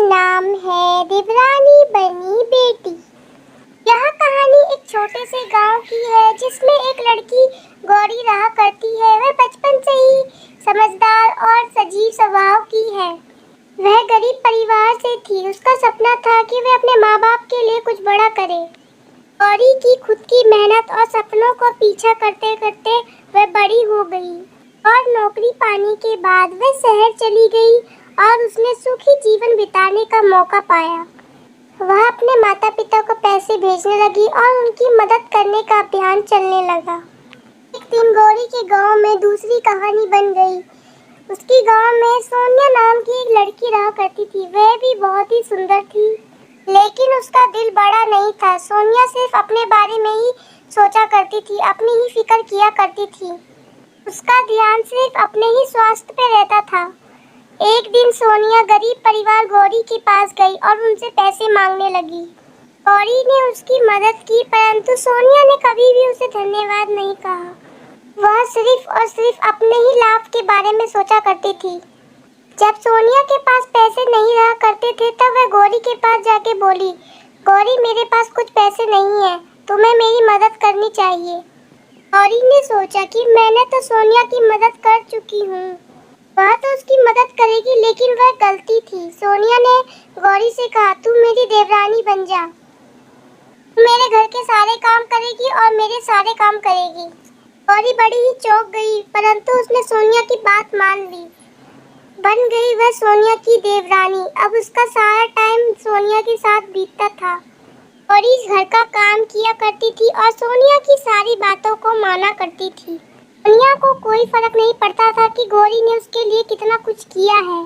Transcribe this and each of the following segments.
नाम है देवरानी बनी बेटी। यह कहानी एक छोटे से गांव की है जिसमें एक लड़की गौरी रहा करती है। वह बचपन से ही समझदार और सजीव स्वभाव की है। वह गरीब परिवार से थी। उसका सपना था कि वह अपने माँ बाप के लिए कुछ बड़ा करे। गौरी की खुद की मेहनत और सपनों को पीछा करते करते वह बड़ी हो गई और नौकरी पाने के बाद वह शहर चली गई और उसने सुखी जीवन बिताने का मौका पाया। वह अपने माता पिता को पैसे भेजने लगी और उनकी मदद करने का अभियान चलने लगा। एक दिन गौरी के गांव में दूसरी कहानी बन गई। उसकी गांव में सोनिया नाम की एक लड़की रहा करती थी। वह भी बहुत ही सुंदर थी, लेकिन उसका दिल बड़ा नहीं था। सोनिया सिर्फ अपने बारे में ही सोचा करती थी, अपनी ही फिक्र किया करती थी। उसका ध्यान सिर्फ अपने ही स्वास्थ्य पे रहता था। एक दिन सोनिया गरीब परिवार गौरी के पास गई और उनसे पैसे मांगने लगी। गौरी ने उसकी मदद की, परंतु सोनिया ने कभी भी उसे धन्यवाद नहीं कहा। वह सिर्फ और सिर्फ अपने ही लाभ के बारे में सोचा करती थी। जब सोनिया के पास पैसे नहीं रहा करते थे तब वह गौरी के पास जाके बोली, गौरी मेरे पास कुछ पैसे नहीं है, तुम्हें मेरी मदद करनी चाहिए। गौरी ने सोचा कि मैंने तो सोनिया की मदद कर चुकी हूँ, वह तो उसकी मदद करेगी, लेकिन वह गलती थी। सोनिया ने गौरी से कहा, तू मेरी देवरानी बन जा, मेरे घर के सारे काम करेगी और मेरे सारे काम करेगी। गौरी बड़ी ही चौंक गई, परंतु उसने सोनिया की बात मान ली। बन गई वह सोनिया की देवरानी। अब उसका सारा टाइम सोनिया के साथ बीतता था। गौरी घर का काम किया करती थी और सोनिया की सारी बातों को माना करती थी। सोनिया को कोई फर्क नहीं पड़ता था कि गौरी ने उसके लिए कितना कुछ किया है।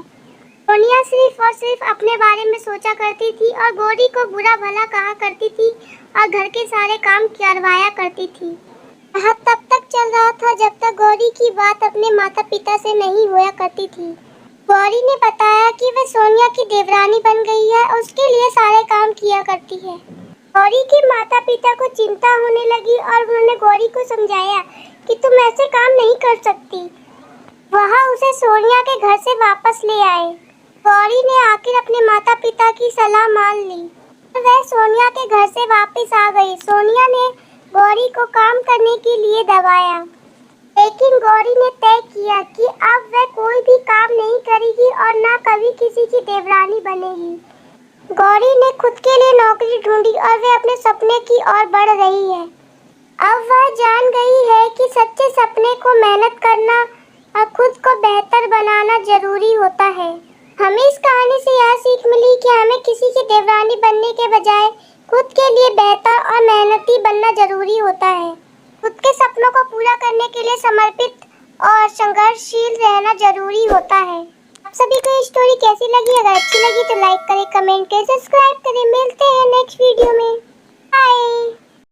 सोनिया सिर्फ और सिर्फ अपने बारे में सोचा करती थी और गौरी को बुरा भला कहा करती थी और घर के सारे काम करवाया करती थी। यह तब तक चल रहा था जब तक गौरी की बात अपने माता पिता से नहीं होया करती थी। गौरी ने बताया कि वह सोनिया की देवरानी बन गई है और उसके लिए सारे काम किया करती है। गौरी के माता पिता को चिंता होने लगी और उन्होंने गौरी को समझाया कि तुम ऐसे काम नहीं कर सकती। वह उसे सोनिया के घर से वापस ले आए। गौरी ने आखिर अपने माता पिता की सलाह मान ली। वह सोनिया के घर से वापस आ गई। सोनिया ने गौरी को काम करने के लिए दबाया, लेकिन गौरी ने तय किया कि अब वह कोई भी काम नहीं करेगी और ना कभी किसी की देवरानी बनेगी। गौरी ने खुद के लिए नौकरी ढूंढी और वह अपने सपने की ओर बढ़ रही है। अब वह जान गई है कि सच्चे सपने को मेहनत करना और खुद को बेहतर बनाना जरूरी होता है। हमें इस कहानी से यह सीख मिली कि हमें किसी की देवरानी बनने के बजाय खुद के लिए बेहतर और मेहनती बनना जरूरी होता है। खुद के सपनों को पूरा करने के लिए समर्पित और संघर्षशील रहना जरूरी होता है। आप सभी को ये स्टोरी कैसी लगी? अगर अच्छी लगी तो लाइक करें, कमेंट करें, सब्सक्राइब करें। मिलते हैं नेक्स्ट वीडियो में। बाय।